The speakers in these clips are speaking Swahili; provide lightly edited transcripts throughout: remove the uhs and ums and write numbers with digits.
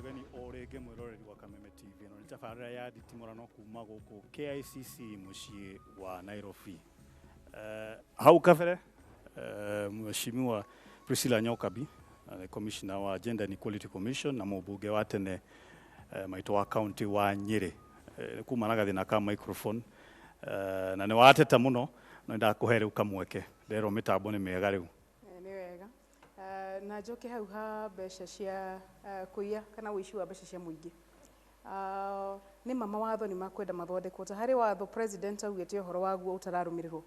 mwegeni orege mwiroreri wa Kameme TV no nitafarira ya Nditimurano kuma guku KICC mucii wa Nairobi. Hau kabere mheshimiwa Priscilla Nyokabi, commissioner wa Gender and Equality Commission na mubunge wa tene maito wa county wa Nyeri kuma nagathina ka microphone na ne wateta muno no ndakuhere ukamweke rero mitambo ni mega riu ni wega na njoke hau ha mbeca cia kuiya kana wici wa mbeca cia muingi ni mama watho ni makwenda mathondekwo ta hari watho president augete uhoro waguo utararumirirwo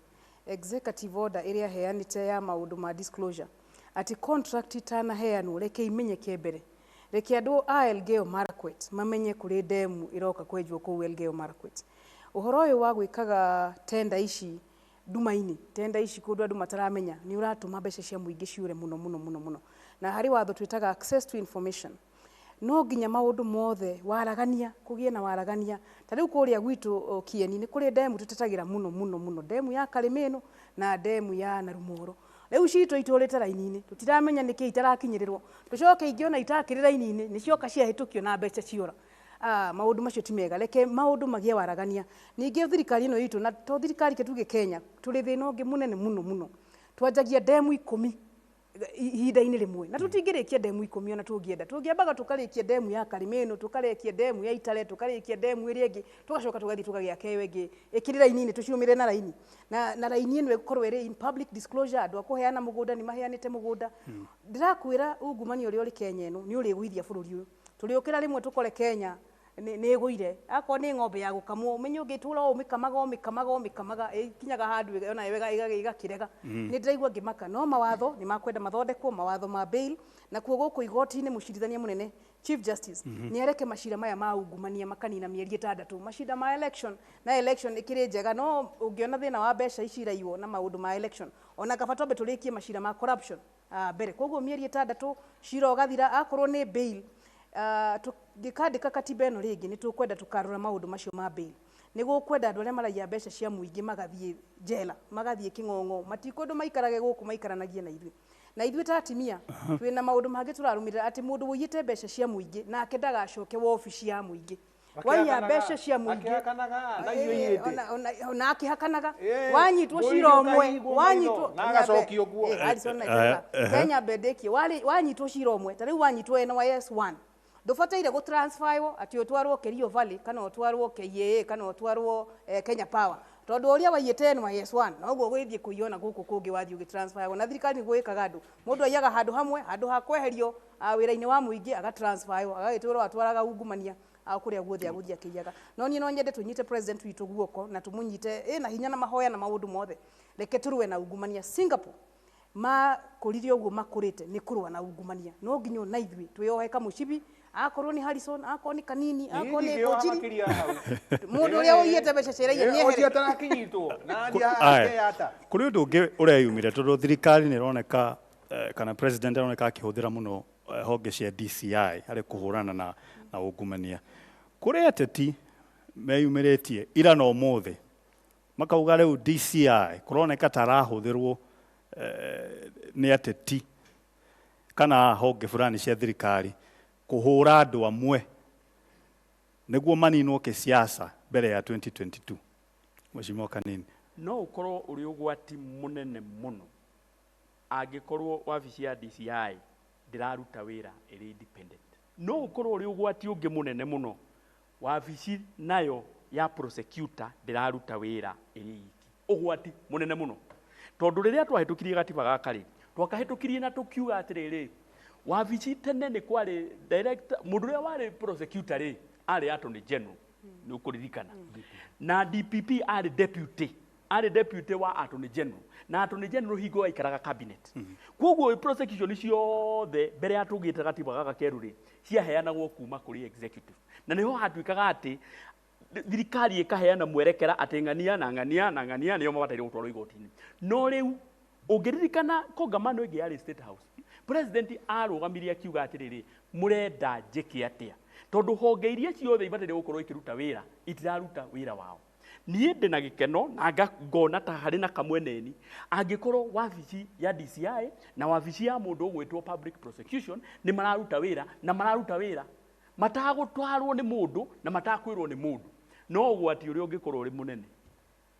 executive order iria heanite ya maundu ma disclosure ati contract itana heanwo reke imenyeke mbere reke andu a Elgeyo Marakwet mamenye kuri demu iroka kwenjwo ku Elgeyo Marakwet uhoro uyu wa gwikaga tender ici dumaini tender ici kundu andu mataramenya ni uratuma mbeca cia muingi ciure muno na hari watho twitaga access to information no nginya maundu mothe waragania kugie na waragania ta riu kuria gwitu Kieni ni kuri demu tutetagira muno demu ya Karimeno na demu ya Narumoro riu cito iturite raini-ini tutiramenya niki itarakinyirirwo tucoke ingiona itakiri raini-ini ni cioka cia hitukio na mbeca ciora maundu macio ti mega reke maundu magie waragania ningi thirikari ino itu na to thirikari ketuge Kenya turi thina ungi munene muno twanjagia demu 10 ihinda-ini rimwe na tutingirikia demu 10 ona tungiambaga tukarikia demu ya Karimeno tukarikia demu ya Itare tukarikia demu iria ingi tugacoka tugathi tugagia keyo ingi ikiri raini-ini tuciumire na raini na raini ino ikorwo iri in public disclosure andu akuheana mugunda ni maheanite mugunda ndirakwira ungumani uri Kenya ino ni uri gwithia bururi uyu turiukira rimwe tukore Kenya ni guire akwa ni ng'ombe ya gukamwo umenye ungitura umikamaga kinyaga handu ona wega igakirega ni ndiraigwa ngimaka no mawatho ni makwenda mathondekwo mawatho ma bail na kuo guku igoti-ini mucirithania munene Chief Justice ni areke macira maya ma ungumania makanina mieri 6 macira ma election na election ikiri njega no ungiona thina wa mbeca iciraiywo na maundu ma election ona kabatombe turikie macira ma corruption mbere koguo mieri 6 cira ugathira akorwo ni bail tukandika katiba ino ringi ni tukwenda tukarora maundu macio ma bail niguo kwenda andu aria maragia mbeca cia muingi magathie jela magathie king'ong'o matikundu maikarage guku maikaranagie na ithuĩ ta atimia twina maundu mangi turarumirira ati mundu wiyite mbeca cia muingi nake ndagacoke wa ofici ya muingi waiya mbeca cia muingi ona akihakanaga wanyitwo cira umwe wanyitwo nagacokio guo Kenya bedeki wanyitwo cira umwe ta riu wanyitwo NYS1 ndubataire gu transferwo ati utwarwo Kerio Valley kana utwarwo KAA kana utwarwo Kenya Power tondu uria waiyete NYS1 noguo gwithie kuiona guku kungi wathi ugi transferwo na thirikari gwikaga andu mundu aiyaga handu hamwe handu ha kweherio wira-ini wa muingi aga transferwo agagitwirwo atwaraga ungumania akuria guothe aguthia kiyaga no ni no nyende tunyite president witu guoko na tumunyite na hinya na mahoya na maundu mothe reke turwe na ungumania Singapore ma kuririo uguo makurite ni kurwa na ungumania no nginyo na ithui tuyohe kamucibi akorwo ni Harrison akorwo ni Kanini akorwo ni Ojiri mundu uria uyete mbeca cireire ni ehere atarakinyitwo na ndiahata kuri undu ungi uria yumire tondu thirikari ni roneka kana president aroneka akihuthira muno honge cia DCI hari kuhurana na ungumania kuri ateti meyumiritie ira no mothe makauga riu DCI kuroneka tarahuthirwo ni ateti kana honge fulani cia thirikari kuhura andu amwe niguo maninwo kisiasa mbere ya 2022 Mheshimiwa Kanini no ukorwo uri ugwati munene muno angikorwo wabici ya DCI ndiraruta wira iri independent no ukorwo uri ugwati ungi munene muno wabici nayo ya prosecutor ndiraruta wira iri iki ugwati munene muno tondu riria twahitukirie gatiba gakari twakahitukirie na tukiuga atiriri wabici tene ni kwari director mundu uria wari prosecutor ri ari attorney general ni ukuririkana na DPP ari deputy wa attorney general na attorney general higo aikaraga cabinet koguo prosecution ciothe mbere ya tugite gatiba gaka keru ri ciaheanagwo kuma kuri executive na niho hatuikaga ati thirikari ikaheana mwerekera ati ng'ania niyo mabataire gutwarwo igoti-ini no riu ungiririkana kongamano igi ya State House president arugamiria akiuga atiriri murenda njike atia tondu honge iria ciothe ibataire gukorwo ikiruta wira itiraruta wira wao nie ndina gikeno na ngona ta hari na kamweneni angikorwo wabici ya DCI na wabici ya mundu gwitwo public prosecution ni mararuta wira na mararuta wira matagũtwarwo nĩ mũndũ na matakwĩrwo nĩ mũndũ, no ũgwati ũrĩa ũngĩkorwo ũrĩ mũnene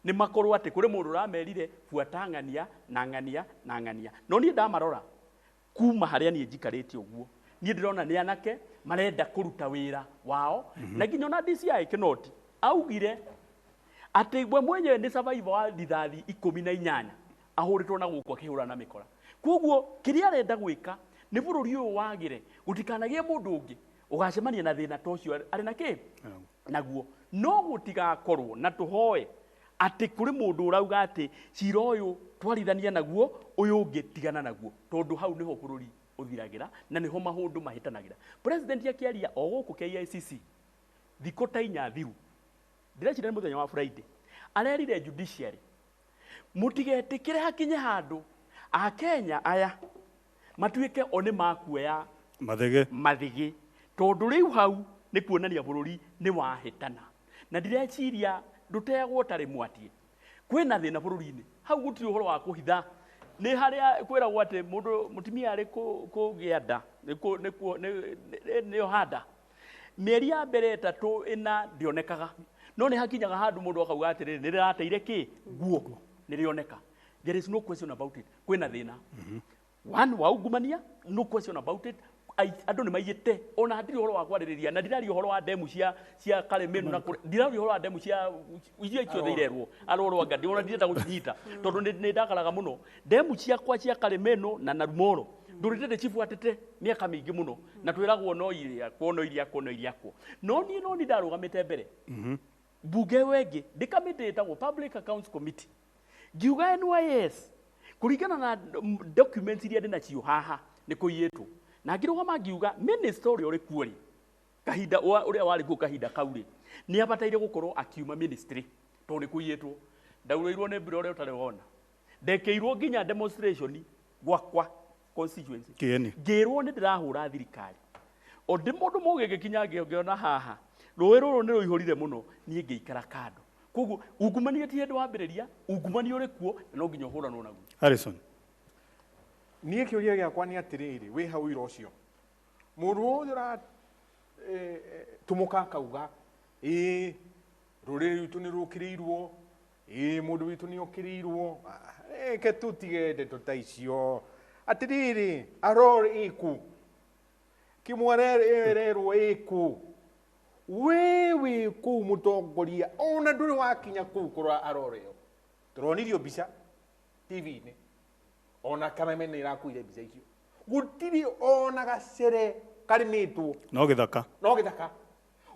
nĩ makorwo atĩ kũrĩ mũndũ ũramerire buata ng'ania na ng'ania na ng'ania. No niĩ ndamarora kuma harĩa niĩ njikarĩte ũguo, niĩ ndĩrona nĩ anake marenda kũruta wĩra wao, na nginya ona DCI Kinoti augire atĩ we mwenyewe nĩ survivor wa rithathi 18 ahũrĩtwo na gũkũ akĩhũra na mĩkora. Koguo kĩrĩa arenda gwĩka nĩ bũrũri ũyũ wagĩre gũtikanagĩe mũndũ ũngĩ ũgacemania na thĩna ta ũcio arĩ na kĩ naguo. No gũtigakorwo na tũhoe atĩ kũrĩ mũndũ ũrauga atĩ cira ũyũ twarithania naguo ũyũ ũngĩ tigana naguo, tondũ hau nĩho bũrũri ũthiragĩra na nĩho maũndũ mahĩtanagĩra. President akĩaria o gũkũ KICC thikũ ta 4 thiru, ndĩrecira nĩ mũthenya wa Friday, arerire judiciary mũtigetĩkĩre hakinye handũ Akenya aya matuĩke o nĩ makuoya mathigĩ, tondũ rĩu hau nĩ kuonania bũrũri nĩ wahĩtana. Na ndireciria ndũtegwo tarĩ mwatie, kwĩna thĩna bũrũri-inĩ, hau gũtirĩ ũhoro wa kũhitha. Nĩ harĩa kwĩragwo atĩ mũndũ mũtumia arĩ kũgĩa nda nĩyo handa, mĩeri ya mbere 3 4 ndionekaga, no nĩ hakinyaga handũ mũndũ akauga atĩrĩrĩ nĩ rĩrateire kĩ nguo nĩ rĩoneka. There is no question about it, kwĩna thĩna. One wa ungumania, no question about it. Andũ nĩ maiyĩte, ona hatirĩ ũhoro wa kwarĩrĩria, na ndiraria ũhoro wa ndemu cia Karemenu na ndiraria ũhoro wa ndemu cia icio ciothe irerwo arorwo ngadi, ona ndirenda gũcinyita tondũ nĩ ndakaraga mũno. Ndemu ciakwa cia Karemenu na Narumoro ndũrĩte cibuatĩte mĩaka mĩingĩ mũno, na twĩragwo no iriakwo. No niĩ ndarũgamĩte mbere mbunge wengĩ ndikamĩtĩ ĩtagwo Public Accounts Committee, ngiuga NYS kũringana na documents iria ndĩ nacio haha nĩ kũiyĩtwo, na ngĩrũgama ngiuga minister ũrĩa ũrĩ kuo rĩ, kahinda ũrĩa warĩ kuo kahinda kau rĩ, nĩ abataire gũkorwo akiuma ministry tondũ nĩ kũiyĩtwo. Ndaurĩirwo nĩ mbura ũrĩa ũtarĩ wona, ndekĩirwo nginya demonstration gwakwa constituency, ngĩrwo nĩ ndĩrahũra thirikari. O ndĩ mũndũ mũgĩ gĩkinya ngĩona haha rũĩ rũrũ nĩ rũihũrire mũno, niĩ ngĩikara kando. Koguo ungumania ti hĩndĩ wambĩrĩria, ungumania ũrĩ kuo na no nginya ũhũranwo naguo. Harrison, niĩ kĩũria gĩakwa nĩ atĩrĩrĩ, wĩ hau ira ũcio mũndũ ũyũ ũra tũmũka akauga rũrĩrĩ rwitũ nĩ rũkĩrĩirwo, mũndũ witũ nĩ okĩrĩirwo, reke tũtige ndeto ta icio. Atĩrĩrĩ, Aror ĩku, Kĩmwarererwo ĩku, wĩ kũu mũtongoria, ona ndũrĩ wakinya kũu kũrora Aror ĩyo. Tũronirio mbica TV-inĩ, ona Kameme nĩ irakuire mbica icio, gũtirĩ ona gacere karĩmĩtwo, no gĩthaka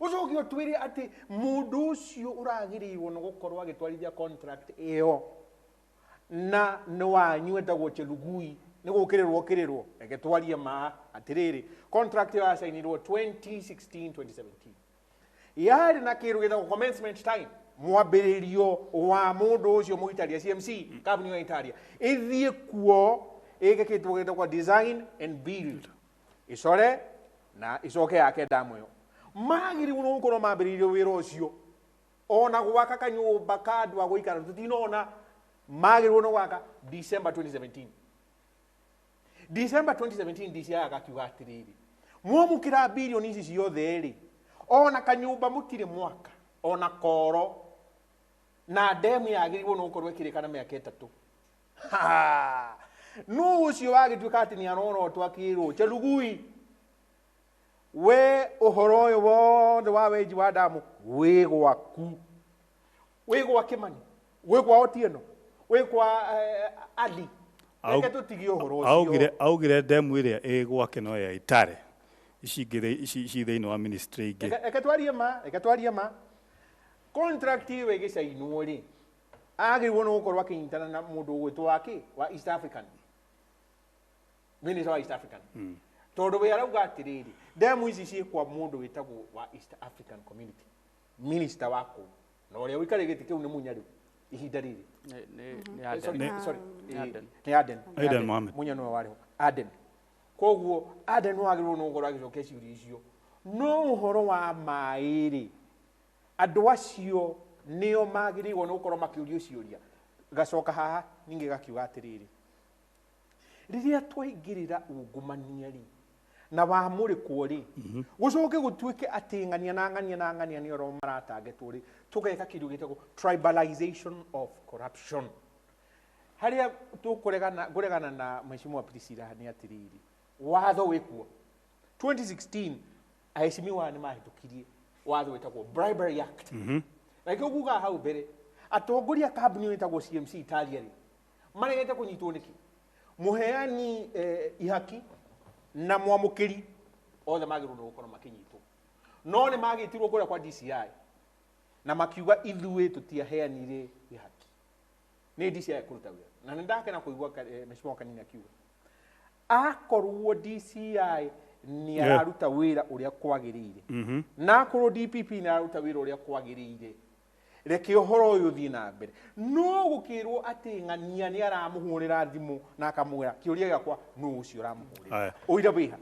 ũcoke ũtwĩre atĩ mũndũ ũcio ũragĩrĩirwo nĩ gũkorwo agĩtwarithia contract ĩyo na nĩ wanyu etagwo Chelugui nĩ gũkĩrĩrwo reke twarie ma. Atĩrĩrĩ, contract ĩyo yasainirwo 2016-2017, yarĩ na kĩrũ gĩtagwo commencement time, mwambĩrĩrio wa mũndũ ũcio mũgĩtaria CMC kambuni ya Italia ĩthiĩ kuo ĩgĩkĩtwo gĩtagwo design and build, icore na icoke yake damu ĩyo. Magĩrĩirwo nĩ gũkorwo mambĩrĩirio wĩra ũcio, ona gwaka kanyũmba ka andũ a gũikara tũtinona, magĩrĩirwo nĩ gwaka December 2017. December 2017 DCI agakiuga atĩrĩrĩ, mwamũkĩra bilioni ici ciothe rĩ, ona kanyũmba mũtirĩ mwaka, ona koro, na ndemu yagĩrĩirwo nĩ gũkorwo ĩkĩrĩkana mĩaka 3. No ũcio wagĩtuĩka atĩ nĩ arorotwo akĩrwo Chelugui, we ũhoro ũyũ wothe wa wenji wa damu wĩ gwaku, wĩ gwa Kĩmani, wĩ gwa Otieno, wĩ kwa Ali. Reke tũtigie ũhoro ũcio. Augire ndemu ĩrĩa ĩ gwake no ya Itare, ici thĩinĩ wa ministry ingĩ. Reke twarie ma. Contract ĩyo ĩgĩcainwo rĩ, agĩrĩirwo nĩ gũkorwo akĩnyitana na mũndũ ũgwĩtwo wa East African, minister wa East African, tondũ we arauga atĩrĩrĩ, ndemu ici ciĩkwa mũndũ wĩtagwo wa East African Community, minister wako na ũrĩa ũikarĩ gĩtĩ kĩu nĩ munya rĩu ihinda rĩrĩ nĩ Aden Mohamed, munya nĩwe warĩ Aden. Koguo Aden wagĩrĩirwo nĩ gũkorwo agĩcokia ciũria icio. No ũhoro wa maĩ rĩ, andũ acio nĩo magĩrĩirwo nĩ gũkorwo makĩũrio ciũria. Gacoka haha ningĩ gakiuga atĩrĩrĩ, rĩrĩa twaingĩrĩra ungumania rĩ, na wamuri kuri gucoke gutuike ati ngania na ngania na ngania ni oro maratargetwo ri tugeka kindu gitagwo tribalization of corruption. Haria tukuregana na mheshimiwa Priscilla ni atiriri watho wikuo 2016 aheshimiwa ni mahitukirie watho wetagwo Bribery Act. Like uguga hau mbere atongoria kambuni wetagwo CMC Italia ri maregete kunyitwo niki muheani ihaki na mwamukiri othe magirwo no gukora makinyitwo no ne magitirwo kura kwa DCI na makiuga ithuĩ tutiaheanire ihaki ni DCI kuruta wĩra na nindakena kuigua mheshimiwa Kanini akiuga akorwo DCI ni araruta wĩra uria kwagĩrĩire na akorwo DPP ni araruta wĩra uria kwagĩrĩire reke uhoro uyu thii na mbere no gukirwo ati ng'ania ni aramuhurira thimu na akamwira kiuria giakwa no ucio aramuhurira uira biha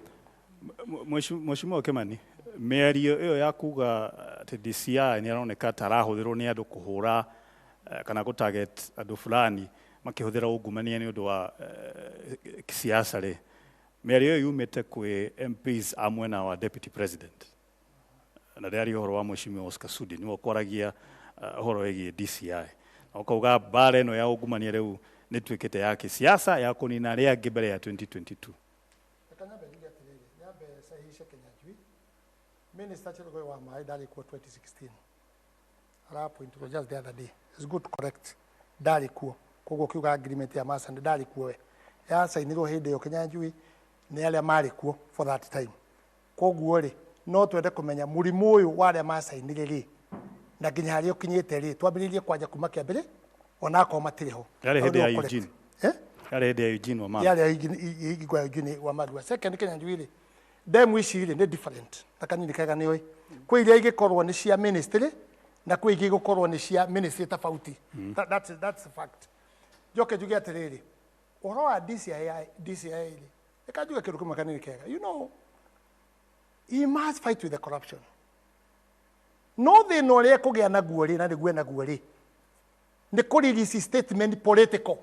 Mheshimiwa Kimani mĩario ĩyo ya kuga ati DCI ni aroneka tarahũthĩrwo ni andu kuhura kana go target andu fulani makihũthĩra ungumania ni ũndũ wa kisiasa ri mĩario ĩyo yumĩte kwĩ MPs amwe na wa deputy president na ndari ũhoro wa Mheshimiwa Oscar Sudi ni okwaragia horo wĩgiĩ DCI na ukauga bara ĩno ya ungumania rĩu nĩ twĩkĩte ya kisiasa ya kũnina arĩa angĩ mbere ya 2022. Minister Chirugoi wa Mai Dali Kuo 2016. Ara point was just the other day. It's good to correct. Dali Kuo. Kogo kiuga agreement ya masa ndi Dali Kuo. Ya sainirwo hindi yo Kinyanjui ni ale mari kuo for that time. Koguo ri no twende kumenya murimu uyu wa ale masainire ri na nginya hari ukinyite ri twambiririe kwanja kuma kiambere ona ko matiriho. Yale hindi ya Eugene. Yale hindi ya Eugene wa Maru. Yale ya Eugene wa Maru. Second Kinyanjui ri dem iciri ni different Takanini kaga ni oi kwi iria igikorwo ni cia ministry na kwi ingi gukorwo ni cia ministry tofauti. That's a fact. Joke juge atiriri uhoro wa DCI ri ikajuga kindu kimwe Kanini kaga he must fight with the corruption no they no ria kugia na guori na niguo na guori ni ku release statement political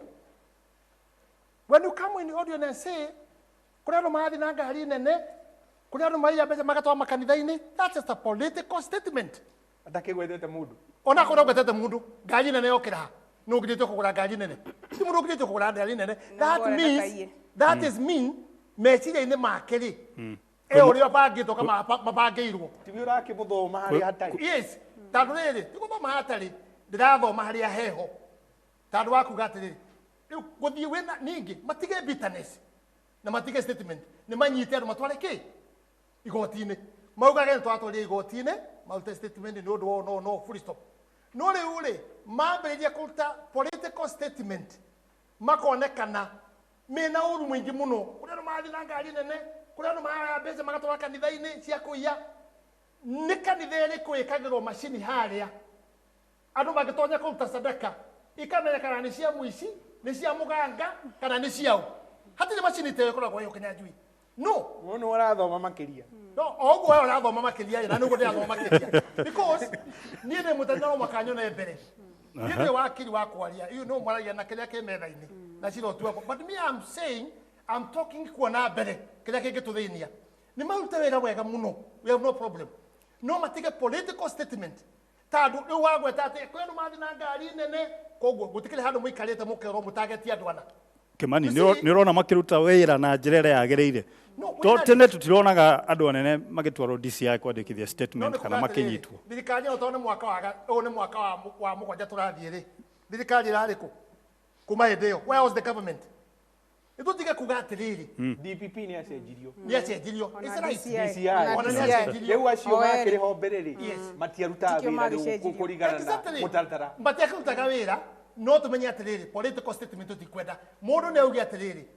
when you come in the audience and say kuna no mathi na ngari nene kuna no maiya mbeca magatwa makanitha-ini that's just a political statement atakigwetete mundu ona kora gwetete mundu ngari nene yokira no ngirite kugura ngari nene ti mundu ngirite kugura ngari nene that is mean meciria-ini makeri uri abangitwo kama mabangeirwo tibi urakimuthoma hari hatari yes tandu riri tiguthoma hatari ndirathoma hari aheho tandu wakuga atiriri guthii wina ningi matige bitterness na matige statement ni manyite andu matware ki igoti-ini maugage twatwaria igoti-ini maute statement ni undu no full stop no riu ri mambiririe kuruta political statement makonekana mena uru mwingi muno kuria no mathi na ngari nene kuria no maya mbeca magatwara kanitha-ini cia kuiya ni kanitha iriku ikagirwo macini haria andu magitonya kuruta sadaka ikamenyekana ni cia muici ni cia muganga kana ni ciao hatire macini te ikoragwo yo Kinyanjui no wono warathoma makiria no oguo wewe urathoma makiria na nugo ndathoma makiria because nie ne mutandao makanyona mbere nie wakiri wa kwaria you know mwaragia na kiria ke metha-ini na ciro tu but me I'm saying I'm talking kuona mbere kiria kingituthinia ni marute wira wega muno we have no problem no matige political statement tandu riu wagweta ati kwenu mathi na ngari nene koguo gutikire handu muikarite mukero mutagetia andwana Kimani ni urona makiruta wira na njira ĩrĩa yagĩrĩire to tene tutironaga andu anene magitwarwo DCI kwandĩkithia statement kana makinyitwo thirikari no tone mwaka wa mugwanja turathie ri thirikari irariku kuma hindi iyo where was the government itutige kuga atiriri DPP ni acenjirio it's right DCI leu acio makiriho mbere ri matiaruta wira riu kurigana na mutaratara matiakirutaga wira no tumenye atiriri political statement tutikwenda mundu ni auge atiriri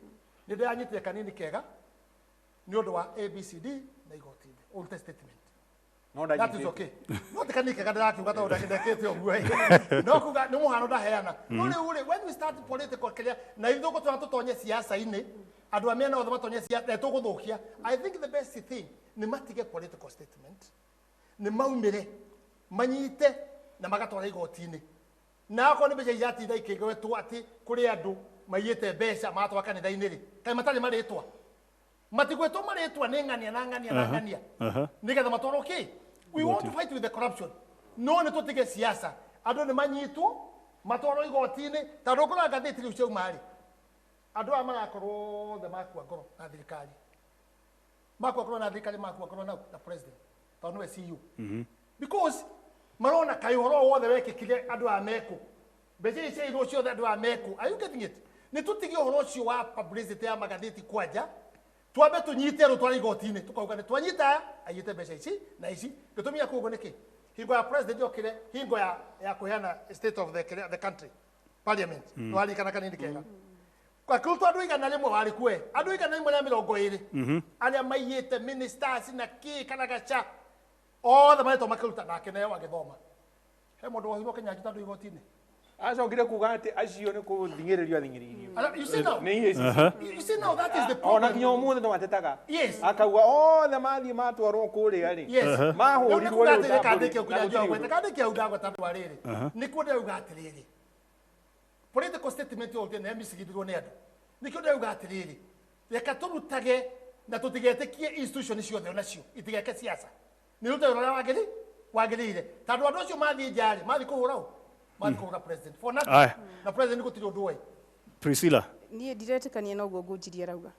ni ndanyitire Kanini kega ni undu wa ABCD na igoti old statement no that is okay no te Kanini kega ndakiuga ta ndakindekete oguo no kuga ni muhano ndaheana no ri when we start political career na ithuko tutonye siasa-ini andu amena othe matonye siasa tuguthukia I think the best thing ni matige political statement ni maumire manyite na magatwara igoti-ini na ko ni beja yati dai kigwe tu ati kuri andu mayete mbeca matwa kanitha-ini ri kai matari maritwa matigweto maretwa nengania na ngania nigetha matoroke. We want to fight with the corruption. No ne tutige siasa ando ne manyitwo matoro igotini tarokora gatheti riu cia mari ando amarakorwo the makwa ngoro na thirikari makwa ngoro na thirikari makwa ngoro na president tano we see you because marona kai horo wothe wekikire ando ameko beje ise iro cio ando ameko. Are you getting it? Ne tutige horo cio wa publicity ya magatheti kwaja twabe tunyite ro twari igotini tukauga ne twanyita ayite beje ici na ici gitumia kugo niki hingo ya president okire hingo ya kuheana state of the country parliament wali kana kanini kega kwa kulto andu igana rimwe wari kwe andu igana rimwe na 20 aria maiyete ministers na ki kana gacha all the maito makulta na kene wa githoma he mundu wa Kenya gitandu igotini acokire kuga ati acio ni kuthingiririo athingiririo. You see now? You see now that is the problem. Ona nginya umuthi no matetaga. Yes. Akauga othe mathi matwarwo kuria ri. Yes. Mahurirwo ri kandike kuja gwete kandike udago tandu ariri. Ni kude uga atiriri. Political statement yote na misigidirwo ne andu. Ni kude uga atiriri. Reka turutage na tutigetekie institution ciothe onacio itigeke siasa. Ni rute ora wagirire. Tandu andu acio mathi njari mathi kuhurao. Marko president for nothing. Na president gutiri undu we. Priscilla. Niĩ ndiretikania na ũguo ngũnjirie rauga.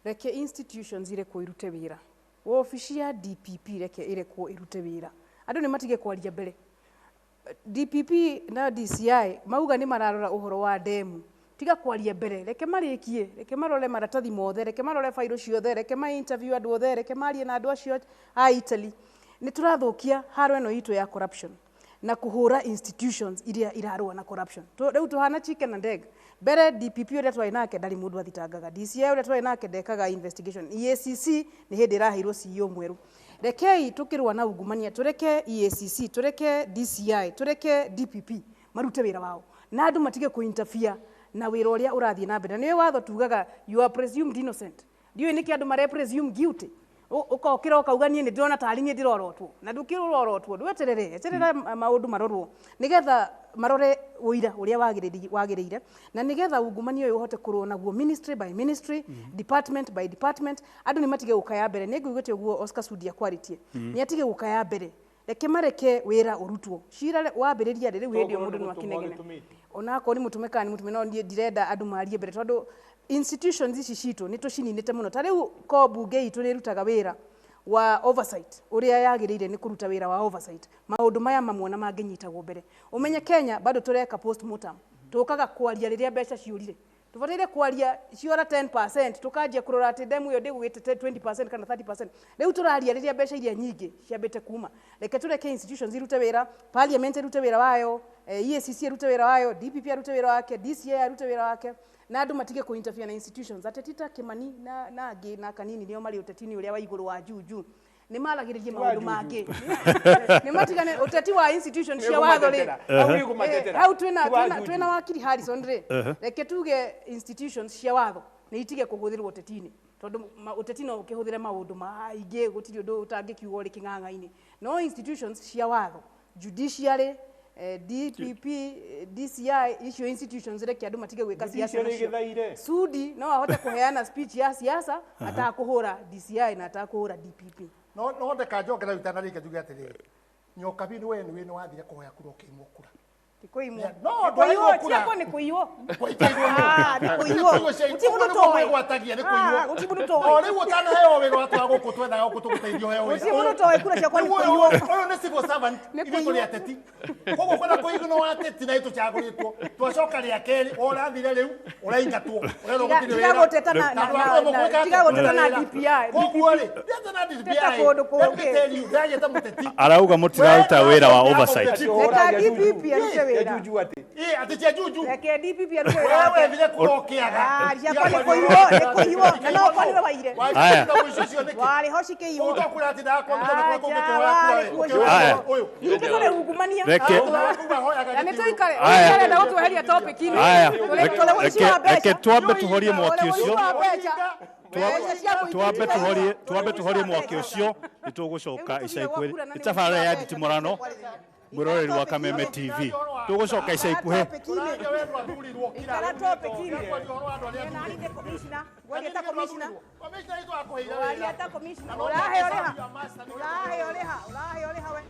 Reke institutions irekwo irute wĩra. Wabici ya DPP reke irekwo irute wĩra. Andũ nĩ matige kwaria mbere. DPP na DCI mauga nĩ mararora ũhoro wa demu. Tiga kwaria mbere. Reke marĩkie. Reke marore maratathi mothe. Reke marore failo ciothe. Reke ma interview andũ othe. Reke marie na andũ acio a Italy. Nĩ tũrathokia haro ĩno itũ ya corruption. Na kuhura institutions iria irarua na corruption. Riu tuhana chicken and egg. Bere DPP uria twari nake ndari mundu athitangaga. DCI uria twari nake ndekaga investigation. EACC ni hindi irahirwo CEO mweru. Rekei tukirwa na ungumania tureke EACC, tureke DCI, tureke DPP marute wira wao. Na andu matige ku interfere na wira uria urathie na mbere. Ni watho tugaga you are presumed innocent. Ndiyo niki andu mare presume guilty. Ukokira ukauga nie ndirona tari nie ndirorotwo na ndukirorotwo ndweterere maundu marorwo nigetha marore uira uria wagirire na nigetha ungumania uyu uhote kurwo naguo ministry by ministry department by department andu ni matige gukaya mbere ni nguigete uguo Oscar Sudi akwaritie ni atige gukaya mbere reke mareke wira urutwo cira wambiriria riu hindi mundu no akinegene ona ko ni mutumeka ni mutume no ndirenda andu marie mbere tondu institutions ici citũ nĩ tũcininĩte mũno ta rĩu ko bunge itũ nĩ rutaga wĩra wa oversight ũrĩa yagĩrĩire nĩ kũruta wĩra wa oversight maũndũ maya mamwe na mangĩnyitagwo mbere ũmenye Kenya bado tũreka post mortem tũkaga kwaria rĩrĩa mbeca ciũrire tũbataire kwaria ciora 10% tũkanjia kũrora atĩ demu ĩyo ndĩgũgĩte 20% kana 30% rĩu tũraria rĩrĩa mbeca iria nyingĩ ciambĩte kuma reke tũreke institutions irute wĩra parliament irute wĩra wayo EACC irute wĩra wayo DPP irute wĩra wake DCI irute wĩra wake na andu matige ku interfere na institutions atetita Kimani na angi na kanini nio mari utetini uria wa iguru wa juju ni malagiririe maundu mangi ni matigane uteti wa institutions cia watho ri au twina wakiri Harrison ri reke tuge institutions cia watho ni itige kuhuthirwo utetini tondu utetino ukihuthire maundu maingi gutiri undu utangikiugo ri king'ang'a-ini no institutions cia watho judiciary DPP DCI icio institutions reke andu matige gwika siasa Sudi no ahote kuheana speech ya siasa atakuhura DCI na atakuhura DPP no ndeka njokera utana rike tuge atiri nyoka bindu we ni wathire kuhoya kura ukimukura Kuimwo. No, kuimwo kura. Ni kuiwo. Ni kuiwo. Utibuno towe gwatagia ni kuiwo. Utibuno towe. Ore wotana heyo wero atwa guku twethaga gutuguteithio heyo. Utibuno towe kura cia kwa ni kuiwo. Oyo ni civil servant. Ibu tuli ateti. Kogo kwenda kuigno wa ateti na itu chaguritwo. Twacoka ria keri ora thire riu ora ingatwo. Ora no gutire wera. Tiga goteta na DPI. Kogo ri. Ndeta na DPI. Ndageta muteti. Arauga mutiraruta wira wa oversight. Reka DPP arute wira. Juju ati. Ati cia juju. Reke DPP arute wira. Wewe vile kurokiaga. Cia kwa ni kuiwo. No kwa ni waire. Haya. Wale hoshike iwo. Utakula ati da kwa mtu kwa kwa oyo. Nikore ugumania. Reke. Anetoikare. Aya na watu hali ya topic ini. Aya. Reke twambe tuhorie mwaki ucio. Twambe tuhorie mwaki ucio nitugucoka ica ikuhĩ itabarĩra ya Nditimurano mwĩroreri wa Kameme TV. tugucoka ica ikuhe Ũranja we ndwathurirwo kira. Ikara topic-inĩ. Nĩkwanjia ũhoro wa andũ arĩa Nani athurirwo. nĩ commissioner? Gwaria ta commissioner. Commissioner nĩ twakũheire Waria wĩra. ta commissioner. Na no Ũrahe mũhaka ũrĩha. ya master nĩ Ũrahe ũrĩha we.